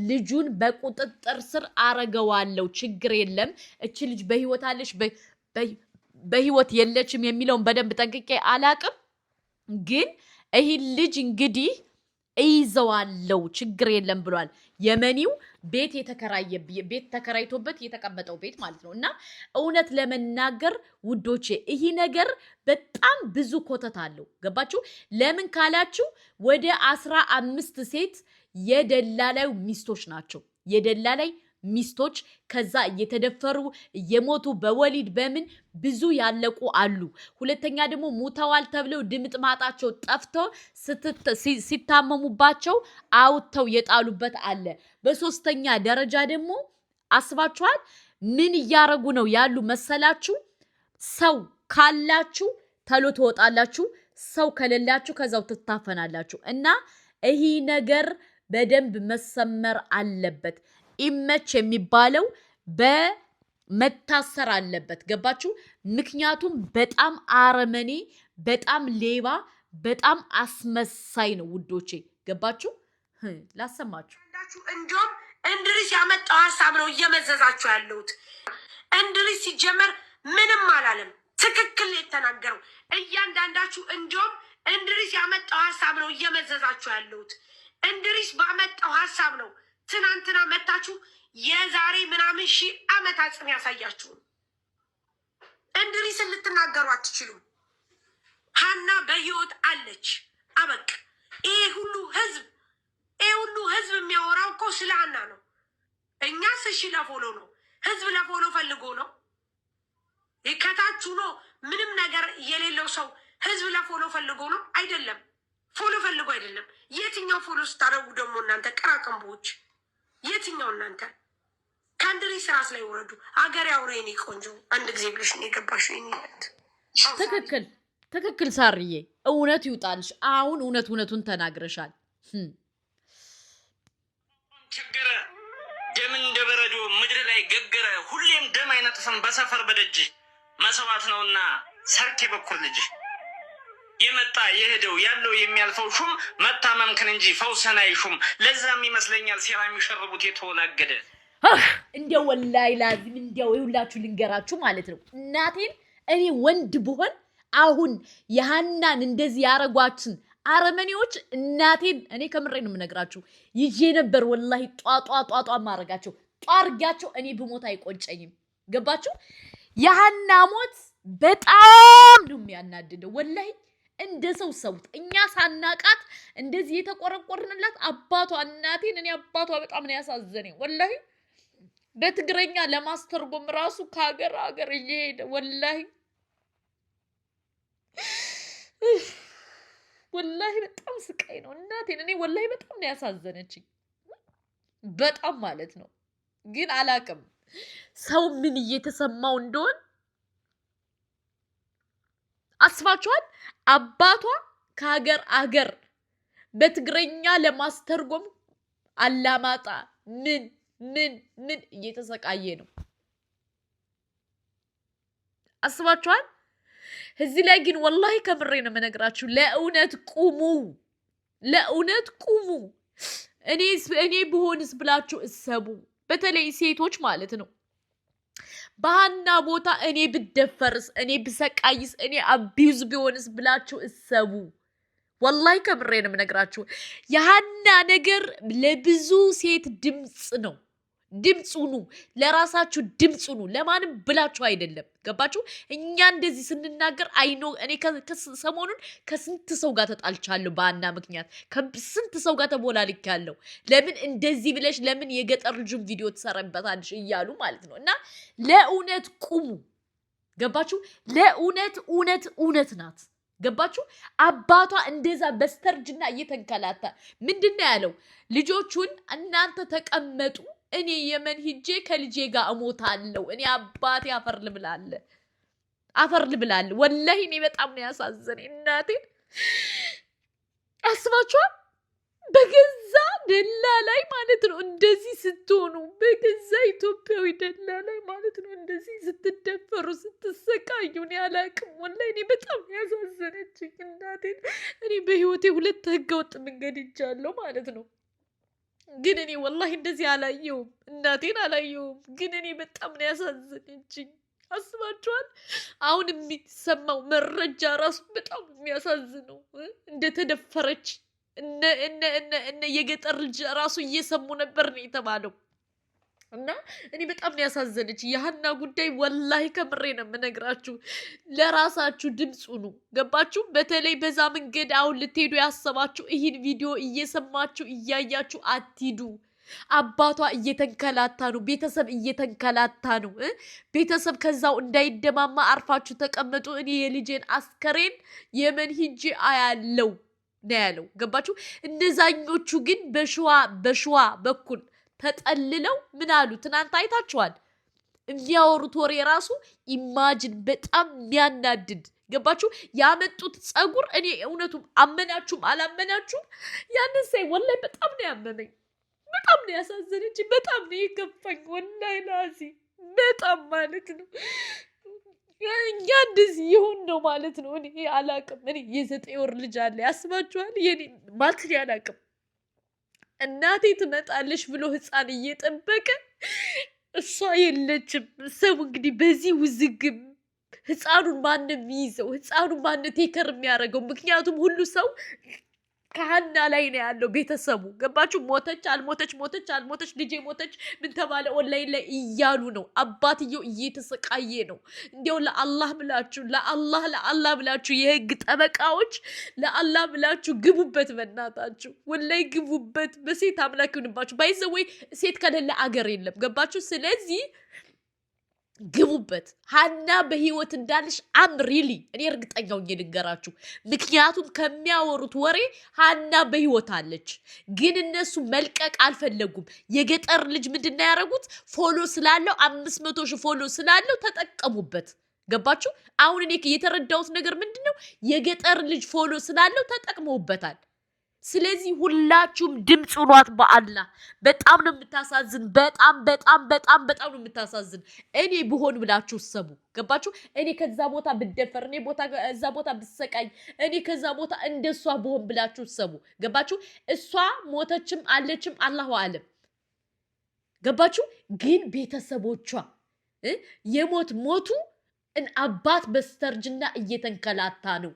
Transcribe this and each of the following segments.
ልጁን በቁጥጥር ስር አረገዋለሁ ችግር የለም እቺ ልጅ በህይወት አለች በህይወት የለችም የሚለውን በደንብ ጠንቅቄ አላቅም ግን ይሄ ልጅ እንግዲህ እይዘዋለሁ ችግር የለም ብሏል የመኒው ቤት ተከራይቶበት የተቀመጠው ቤት ማለት ነው እና እውነት ለመናገር ውዶቼ ይሄ ነገር በጣም ብዙ ኮተት አለው ገባችሁ ለምን ካላችሁ ወደ 15 ሴት የደላላዩ ሚስቶች ናቸው የደላላይ ሚስቶች ከዛ እየተደፈሩ እየሞቱ በወሊድ በምን ብዙ ያለቁ አሉ ሁለተኛ ደግሞ ሙተዋል ተብለው ድምጥማጣቸው ጠፍቶ ሲታመሙባቸው አውጥተው የጣሉበት አለ በሶስተኛ ደረጃ ደግሞ አስባችኋል ምን እያረጉ ነው ያሉ መሰላችሁ ሰው ካላችሁ ተሎ ትወጣላችሁ ሰው ከሌላችሁ ከዛው ትታፈናላችሁ እና ይሄ ነገር በደንብ መሰመር አለበት ኢመች የሚባለው በመታሰር አለበት ገባችሁ ምክንያቱም በጣም አረመኔ በጣም ሌባ በጣም አስመሳይ ነው ውዶቼ ገባችሁ ላሰማችሁ እንዲሁም እንድሪስ ያመጣው ሐሳብ ነው እየመዘዛችሁ ያለሁት እንድሪስ ሲጀመር ምንም አላለም ትክክል የተናገረው እያንዳንዳችሁ እንዲሁም እንድሪስ ያመጣው ሐሳብ ነው እየመዘዛችሁ ያለሁት እንድሪስ ባመጣው ሐሳብ ነው ትናንትና መታችሁ የዛሬ ምናምን ሺህ ዓመት አጽም ያሳያችሁ እንድሪስን ልትናገሩ አትችሉም ሀና በህይወት አለች አበቅ ይሄ ሁሉ ህዝብ የሚያወራው እኮ ስለ ሀና ነው እኛስ እሺ ለፎሎ ነው ህዝብ ለፎሎ ፈልጎ ነው ከታችሁ ነው ምንም ነገር የሌለው ሰው ህዝብ ለፎሎ ፈልጎ ነው አይደለም ፎሎ ፈልጎ አይደለም የትኛው ፎሎ ስታረጉ ደግሞ እናንተ ቀራቀምቦች የትኛው እናንተ ከእንድሪስ ራስ ላይ ወረዱ አገር ያውሬ እኔ ቆንጆ አንድ ጊዜ ብለሽ ነው የገባሽው ይኒት ትክክል ሳርዬ እውነት ይውጣልሽ አሁን እውነቱን ተናግረሻል ችግር ደም እንደበረዶ ምድር ላይ ገገረ ሁሌም ደም አይነጥፍም በሰፈር በደጅ መስዋዕት ነውና ሰርኬ በኩል ልጅ የመጣ የሄደው ያለው የሚያልፈው ሹም መታመምክን እንጂ ፈውሰን አይሹም ለዛም ይመስለኛል ሴራ የሚሸርቡት የተወላገደ እንደው ወላይ ላዚም እንደው ይሁላችሁ ልንገራችሁ ማለት ነው እናቴን እኔ ወንድ ብሆን አሁን የሃናን እንደዚህ ያረጓችን አረመኔዎች እናቴን እኔ ከምሬ ነው የምነግራችሁ ይዤ ነበር ወላሂ ጧጧ ማረጋቸው ጧርጋቸው እኔ ብሞት አይቆጨኝም ገባችሁ የሃና ሞት በጣም ነው የሚያናድደው ወላሂ እንደ ሰው እኛ ሳናቃት እንደዚህ የተቆረቆርንላት አባቷ እናቴን እኔ አባቷ በጣም ነው ያሳዘነኝ ወላሂ በትግረኛ ለማስተርጎም ራሱ ከሀገር ሀገር እየሄደ ወላሂ በጣም ስቃይ ነው እናቴን እኔ ወላሂ በጣም ነው ያሳዘነችኝ በጣም ማለት ነው ግን አላቅም ሰው ምን እየተሰማው እንደሆነ አስባችኋል አባቷ ከሀገር አገር በትግረኛ ለማስተርጎም አላማጣ ምን እየተሰቃየ ነው አስባችኋል እዚህ ላይ ግን ወላሂ ከምሬ ነው የምነግራችሁ ለእውነት ቁሙ እኔ ብሆንስ ብላችሁ እሰቡ በተለይ ሴቶች ማለት ነው በሃና ቦታ እኔ ብደፈርስ እኔ ብሰቃይስ እኔ አቢዩዝ ቢሆንስ ብላችሁ እሰቡ ወላሂ ከምሬ ነው የምነግራችሁ የሃና ነገር ለብዙ ሴት ድምጽ ሁኑ ለራሳችሁ ድምጽ ሁኑ ለማንም ብላችሁ አይደለም ገባችሁ እኛ እንደዚህ ስንናገር አይኖ እኔ ሰሞኑን ከስንት ሰው ጋር ተጣልቻለሁ በሃና ምክንያት ከስንት ሰው ጋር ተቦላልቻለሁ ለምን እንደዚህ ብለሽ ለምን የገጠር ልጅም ቪዲዮ ተሰራበታልሽ እያሉ ማለት ነው እና ለእውነት ቁሙ ገባችሁ ለእውነት ናት ገባችሁ አባቷ እንደዛ በስተርጅና እየተንከላታ ምንድነው ያለው ልጆቹን እናንተ ተቀመጡ እኔ የመን ሂጄ ከልጄ ጋር እሞታለሁ እኔ አባቴ አፈር ልብላል ወላሂ እኔ በጣም ነው ያሳዘነኝ እናቴን አስባችኋል በገዛ ደላላይ ማለት ነው እንደዚህ ስትሆኑ በገዛ ኢትዮጵያዊ ደላላይ ማለት ነው እንደዚህ ስትደፈሩ ስትሰቃዩ እኔ አላቅም ወላሂ እኔ በጣም ያሳዘነችኝ እናቴን እኔ በህይወቴ 2 ህገወጥ መንገድ ይጃለሁ ማለት ነው ግን እኔ ወላሂ እንደዚህ አላየውም፣ እናቴን አላየውም። ግን እኔ በጣም ነው ያሳዘነችኝ። አስባችኋል? አሁን የሚሰማው መረጃ ራሱ በጣም የሚያሳዝነው እንደተደፈረች እነ የገጠር ልጅ ራሱ እየሰሙ ነበር ነው የተባለው። እና እኔ በጣም ነው ያሳዘነች የሀና ጉዳይ። ወላሂ ከምሬ ነው የምነግራችሁ። ለራሳችሁ ድምፅ ሁኑ። ገባችሁ? በተለይ በዛ መንገድ አሁን ልትሄዱ ያሰባችሁ ይህን ቪዲዮ እየሰማችሁ እያያችሁ አትሂዱ። አባቷ እየተንከላታ ነው፣ ቤተሰብ እየተንከላታ ነው። ቤተሰብ ከዛው እንዳይደማማ አርፋችሁ ተቀመጡ። እኔ የልጄን አስከሬን የመን ሂጄ አያለው ነው ያለው። ገባችሁ? እነዛኞቹ ግን በሸዋ በኩል ተጠልለው ምን አሉ? ትናንት አይታችኋል። የሚያወሩት ወሬ ራሱ ኢማጅን በጣም የሚያናድድ። ገባችሁ? ያመጡት ጸጉር እኔ እውነቱም አመናችሁም አላመናችሁም ያንን ሳይ ወላሂ በጣም ነው ያመመኝ። በጣም ነው ያሳዘነች። በጣም ነው የከፋኝ። ወላሂ ላዚ በጣም ማለት ነው እኛ እንደዚህ ይሁን ነው ማለት ነው። እኔ አላቅም። እኔ የ9 ወር ልጅ አለ ያስባችኋል። የኔ ማለት ነው አላቅም። እናቴ ትመጣለች ብሎ ህፃን እየጠበቀ እሷ የለችም። ሰው እንግዲህ በዚህ ውዝግብ ህፃኑን ማን የሚይዘው? ህፃኑን ማን ቴከር የሚያደርገው? ምክንያቱም ሁሉ ሰው ከሀና ላይ ነው ያለው ቤተሰቡ። ገባችሁ? ሞተች አልሞተች፣ ሞተች አልሞተች፣ ልጄ ሞተች ምን ተባለ ኦንላይን ላይ እያሉ ነው። አባትየው እየተሰቃየ ነው። እንዲያው ለአላህ ብላችሁ ለአላህ ብላችሁ የህግ ጠበቃዎች ለአላህ ብላችሁ ግቡበት፣ በእናታችሁ ወላይ ግቡበት። በሴት አምላክ ይሁንባችሁ። ባይዘወይ ሴት ከሌለ አገር የለም። ገባችሁ? ስለዚህ ግቡበት። ሀና በህይወት እንዳለሽ ሪሊ እኔ እርግጠኛው ልንገራችሁ። ምክንያቱም ከሚያወሩት ወሬ ሀና በህይወት አለች፣ ግን እነሱ መልቀቅ አልፈለጉም። የገጠር ልጅ ምንድን ያደረጉት? ፎሎ ስላለው 500 ሺህ ፎሎ ስላለው ተጠቀሙበት። ገባችሁ? አሁን እኔ የተረዳሁት ነገር ምንድን ነው? የገጠር ልጅ ፎሎ ስላለው ተጠቅመውበታል። ስለዚህ ሁላችሁም ድምፅ ሆኗት። በአላህ በጣም ነው የምታሳዝን። በጣም ነው የምታሳዝን። እኔ ብሆን ብላችሁ ሰሙ። ገባችሁ? እኔ ከዛ ቦታ ብደፈር፣ እኔ እዛ ቦታ ብሰቃይ፣ እኔ ከዛ ቦታ እንደሷ ብሆን ብላችሁ ሰሙ። ገባችሁ? እሷ ሞተችም አለችም አላሁ አለም። ገባችሁ? ግን ቤተሰቦቿ ሞቱ። አባት በስተርጅና እየተንከላታ ነው።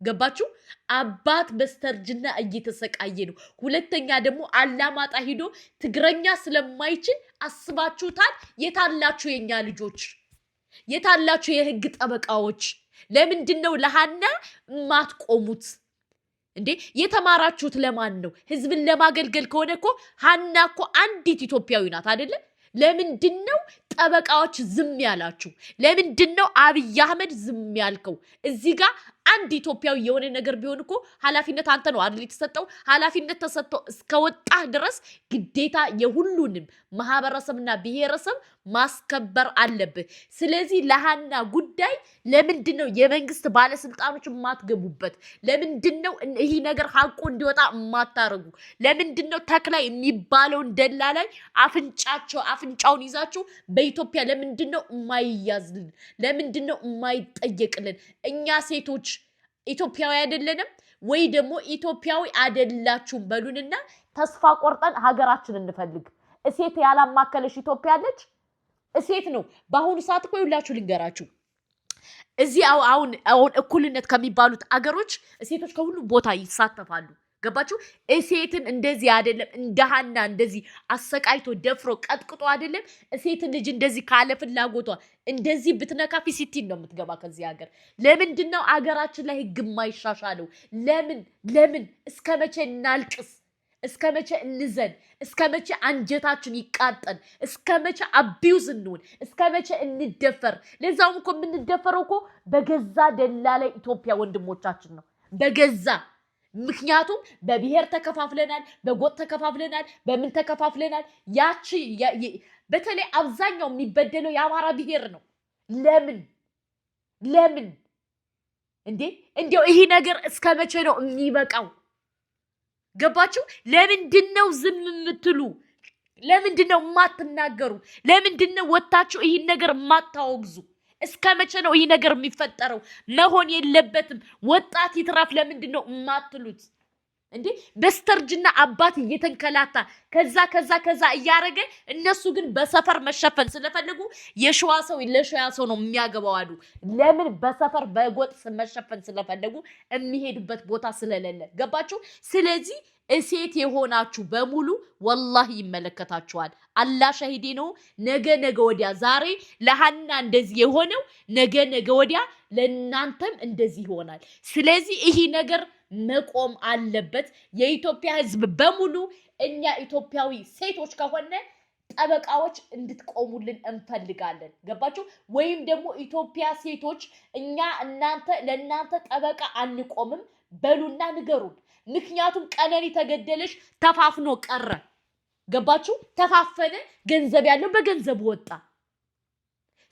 ገባችሁ? አባት በስተርጅና እየተሰቃየ ነው። ሁለተኛ ደግሞ አላማጣ ሂዶ ትግረኛ ስለማይችል አስባችሁታል? የታላችሁ የኛ ልጆች? የታላችሁ የህግ ጠበቃዎች? ለምንድን ነው ለሀና ማትቆሙት እንዴ? የተማራችሁት ለማን ነው? ህዝብን ለማገልገል ከሆነ እኮ ሀና እኮ አንዲት ኢትዮጵያዊ ናት አይደለ? ለምንድን ነው ጠበቃዎች ዝም ያላችሁ? ለምንድን ነው አብይ አህመድ ዝም ያልከው? እዚህ ጋር አንድ ኢትዮጵያዊ የሆነ ነገር ቢሆን እኮ ኃላፊነት አንተ ነው አይደል የተሰጠው? ኃላፊነት ተሰጥቶ እስከወጣህ ድረስ ግዴታ የሁሉንም ማህበረሰብና ብሔረሰብ ማስከበር አለብህ። ስለዚህ ለሀና ጉዳይ ለምንድን ነው የመንግስት ባለስልጣኖች የማትገቡበት? ለምንድን ነው ይህ ነገር ሀቁ እንዲወጣ የማታረጉ? ለምንድን ነው ተክላ የሚባለውን ደላላይ አፍንጫውን ይዛችሁ በኢትዮጵያ ለምንድን ነው የማይያዝልን? ለምንድን ነው የማይጠየቅልን? እኛ ሴቶች ኢትዮጵያዊ አይደለንም ወይ ደግሞ ኢትዮጵያዊ አይደላችሁም በሉንና ተስፋ ቆርጠን ሀገራችን እንፈልግ። እሴት ያላማከለሽ ኢትዮጵያ አለች? እሴት ነው። በአሁኑ ሰዓት እኮ ይውላችሁ ልንገራችሁ፣ እዚህ አሁን እኩልነት ከሚባሉት አገሮች ሴቶች ከሁሉ ቦታ ይሳተፋሉ። ገባችሁ? እሴትን እንደዚህ አይደለም እንደ ሀና እንደዚህ አሰቃይቶ ደፍሮ ቀጥቅጦ አይደለም። እሴትን ልጅ እንደዚህ ካለ ፍላጎቷ እንደዚህ ብትነካ ፊሲቲን ነው የምትገባ ከዚህ ሀገር። ለምንድን ነው አገራችን ላይ ህግ የማይሻሻለው? ለምን እስከ መቼ እናልቅስ? እስከ መቼ እንዘን? እስከ መቼ አንጀታችን ይቃጠል? እስከ መቼ አቢውዝ እንሁን? እስከ መቼ እንደፈር? ለዛውም እኮ የምንደፈረው እኮ በገዛ ደላላይ ኢትዮጵያ ወንድሞቻችን ነው። በገዛ ምክንያቱም በብሔር ተከፋፍለናል፣ በጎጥ ተከፋፍለናል፣ በምን ተከፋፍለናል። በተለይ አብዛኛው የሚበደለው የአማራ ብሔር ነው። ለምን እንዴ? እንዲያው ይሄ ነገር እስከ መቼ ነው የሚበቃው? ገባችሁ? ለምንድን ነው ዝም የምትሉ? ለምንድን ነው የማትናገሩ? ለምንድን ነው ወጣችሁ ይህን ነገር የማታወግዙ? እስከ መቼ ነው ይህ ነገር የሚፈጠረው? መሆን የለበትም። ወጣት ይትራፍ ለምንድን ነው የማትሉት? እንዴ በስተርጅና አባት እየተንከላታ ከዛ እያረገ እነሱ ግን በሰፈር መሸፈን ስለፈለጉ የሸዋ ሰው ለሸዋ ሰው ነው የሚያገባው አሉ። ለምን? በሰፈር በጎጥ መሸፈን ስለፈለጉ የሚሄዱበት ቦታ ስለሌለ። ገባችሁ? ስለዚህ ሴት የሆናችሁ በሙሉ ወላሂ ይመለከታችኋል። አላህ ሸሂዴ ነው። ነገ ወዲያ ዛሬ ለሃና እንደዚህ የሆነው ነገ ወዲያ ለእናንተም እንደዚህ ይሆናል። ስለዚህ ይሄ ነገር መቆም አለበት። የኢትዮጵያ ህዝብ በሙሉ እኛ ኢትዮጵያዊ ሴቶች ከሆነ ጠበቃዎች እንድትቆሙልን እንፈልጋለን። ገባችሁ? ወይም ደግሞ ኢትዮጵያ ሴቶች እኛ ለእናንተ ጠበቃ አንቆምም በሉና ንገሩን። ምክንያቱም ቀነኒ ተገደለች፣ ተፋፍኖ ቀረ። ገባችሁ? ተፋፈነ፣ ገንዘብ ያለው በገንዘብ ወጣ።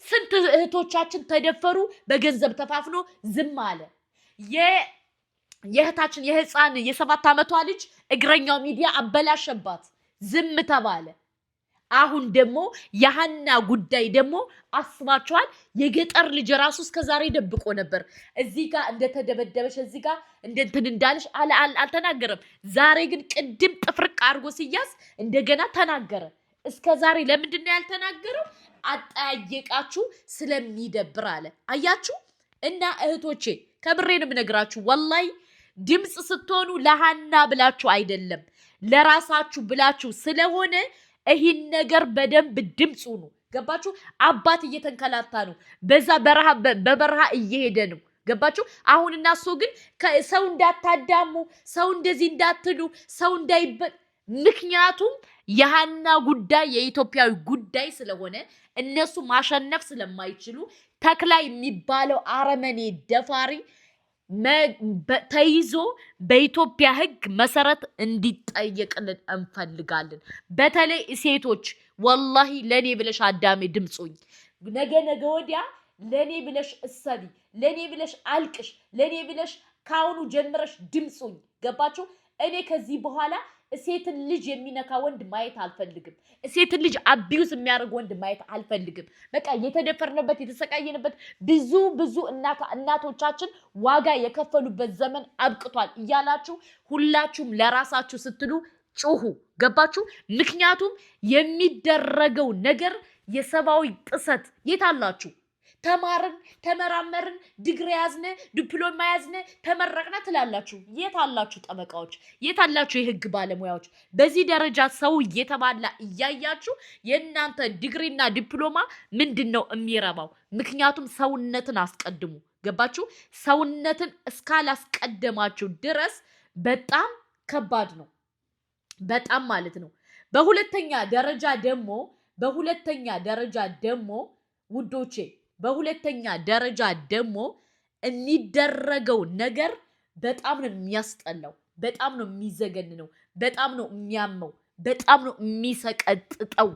ስንት እህቶቻችን ተደፈሩ፣ በገንዘብ ተፋፍኖ ዝም አለ። የእህታችን የህፃን የ7 ዓመቷ ልጅ እግረኛው ሚዲያ አበላሸባት፣ ዝም ተባለ። አሁን ደግሞ የሃና ጉዳይ ደግሞ አስባችኋል? የገጠር ልጅ ራሱ እስከዛሬ ደብቆ ነበር። እዚህ ጋር እንደተደበደበች እዚህ ጋር እንትን እንዳለች አልተናገረም። ዛሬ ግን ቅድም ጥፍርቅ አድርጎ ሲያዝ እንደገና ተናገረ። እስከዛሬ ለምንድን ነው ያልተናገረው? አጠያየቃችሁ ስለሚደብር አለ። አያችሁ? እና እህቶቼ ከብሬንም ነግራችሁ ወላሂ ድምፅ ስትሆኑ ለሃና ብላችሁ አይደለም ለራሳችሁ ብላችሁ ስለሆነ ይህን ነገር በደንብ ድምፁ ነው። ገባችሁ? አባት እየተንከላታ ነው። በበረሃ እየሄደ ነው። ገባችሁ? አሁን እና እሱ ግን ሰው እንዳታዳሙ፣ ሰው እንደዚህ እንዳትሉ፣ ሰው እንዳይበል። ምክንያቱም የሃና ጉዳይ የኢትዮጵያዊ ጉዳይ ስለሆነ እነሱ ማሸነፍ ስለማይችሉ ተክላ የሚባለው አረመኔ ደፋሪ ተይዞ በኢትዮጵያ ሕግ መሰረት እንዲጠየቅልን እንፈልጋለን። በተለይ ሴቶች ወላሂ ለኔ ብለሽ አዳሜ ድምጹኝ። ነገ ወዲያ ለኔ ብለሽ እሰቢ፣ ለኔ ብለሽ አልቅሽ፣ ለኔ ብለሽ ካሁኑ ጀምረሽ ድምጹኝ። ገባችሁ? እኔ ከዚህ በኋላ ሴትን ልጅ የሚነካ ወንድ ማየት አልፈልግም። ሴትን ልጅ አቢዩዝ የሚያደርግ ወንድ ማየት አልፈልግም። በቃ የተደፈርንበት የተሰቃየንበት ብዙ እናቶቻችን ዋጋ የከፈሉበት ዘመን አብቅቷል እያላችሁ ሁላችሁም ለራሳችሁ ስትሉ ጩሁ። ገባችሁ? ምክንያቱም የሚደረገው ነገር የሰብአዊ ጥሰት የታላችሁ ተማርን፣ ተመራመርን፣ ዲግሪ ያዝነ፣ ዲፕሎማ ያዝነ፣ ተመረቅነ ትላላችሁ። የታላችሁ ጠበቃዎች? የታላችሁ የህግ ባለሙያዎች? በዚህ ደረጃ ሰው እየተባላ እያያችሁ የእናንተ ዲግሪና ዲፕሎማ ምንድን ነው የሚረባው? ምክንያቱም ሰውነትን አስቀድሙ። ገባችሁ? ሰውነትን እስካላስቀደማችሁ ድረስ በጣም ከባድ ነው። በጣም ማለት ነው። በሁለተኛ ደረጃ ደግሞ ውዶቼ በሁለተኛ ደረጃ ደግሞ የሚደረገው ነገር በጣም ነው የሚያስጠላው፣ በጣም ነው የሚዘገንነው፣ በጣም ነው የሚያመው፣ በጣም ነው የሚሰቀጥጠው።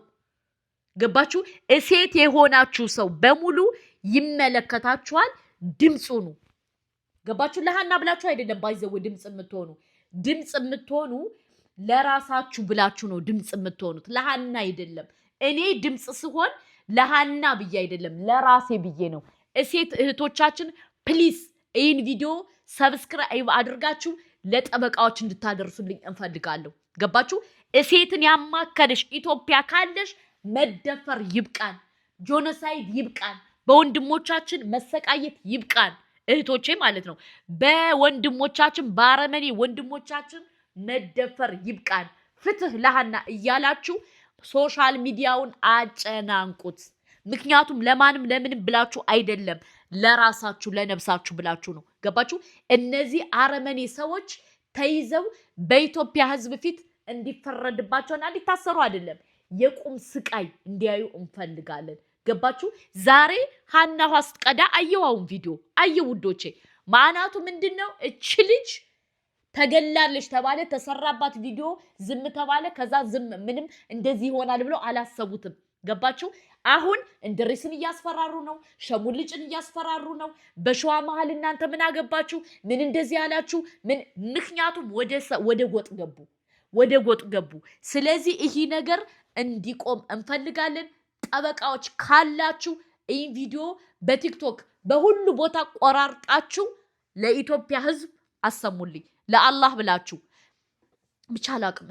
ገባችሁ? ሴት የሆናችሁ ሰው በሙሉ ይመለከታችኋል። ድምፁ ነው። ገባችሁ? ለሃና ብላችሁ አይደለም ባይዘው ድምፅ የምትሆኑ ለራሳችሁ ብላችሁ ነው ድምፅ የምትሆኑት፣ ለሃና አይደለም። እኔ ድምፅ ስሆን ለሃና ብዬ አይደለም ለራሴ ብዬ ነው። ሴት እህቶቻችን ፕሊስ ይህን ቪዲዮ ሰብስክራይብ አድርጋችሁ ለጠበቃዎች እንድታደርሱልኝ እንፈልጋለሁ። ገባችሁ? ሴትን ያማከለሽ ኢትዮጵያ ካለሽ መደፈር ይብቃን፣ ጆኖሳይድ ይብቃን፣ በወንድሞቻችን መሰቃየት ይብቃን። እህቶቼ ማለት ነው። በወንድሞቻችን በአረመኔ ወንድሞቻችን መደፈር ይብቃን። ፍትህ ለሃና እያላችሁ ሶሻል ሚዲያውን አጨናንቁት። ምክንያቱም ለምንም ብላችሁ አይደለም፣ ለራሳችሁ ለነብሳችሁ ብላችሁ ነው። ገባችሁ? እነዚህ አረመኔ ሰዎች ተይዘው በኢትዮጵያ ሕዝብ ፊት እንዲፈረድባቸውና እንዲታሰሩ አይደለም፣ የቁም ስቃይ እንዲያዩ እንፈልጋለን። ገባችሁ? ዛሬ ሃና ስትቀዳ አየዋውን ቪዲዮ አየው ውዶቼ። ማናቱ ምንድነው? እች ልጅ ተገላለች ተባለ፣ ተሰራባት ቪዲዮ ዝም ተባለ። ከዛ ዝም ምንም እንደዚህ ይሆናል ብሎ አላሰቡትም። ገባችሁ? አሁን እንድሪስን እያስፈራሩ ነው፣ ሸሙልጭን እያስፈራሩ ነው። በሸዋ መሀል እናንተ ምን አገባችሁ? ምን እንደዚህ ያላችሁ? ምክንያቱም ወደ ጎጥ ገቡ። ስለዚህ ይሄ ነገር እንዲቆም እንፈልጋለን። ጠበቃዎች ካላችሁ ይህ ቪዲዮ በቲክቶክ በሁሉ ቦታ ቆራርጣችሁ ለኢትዮጵያ ሕዝብ አሰሙልኝ። ለአላህ ብላችሁ ብቻ አላቅም።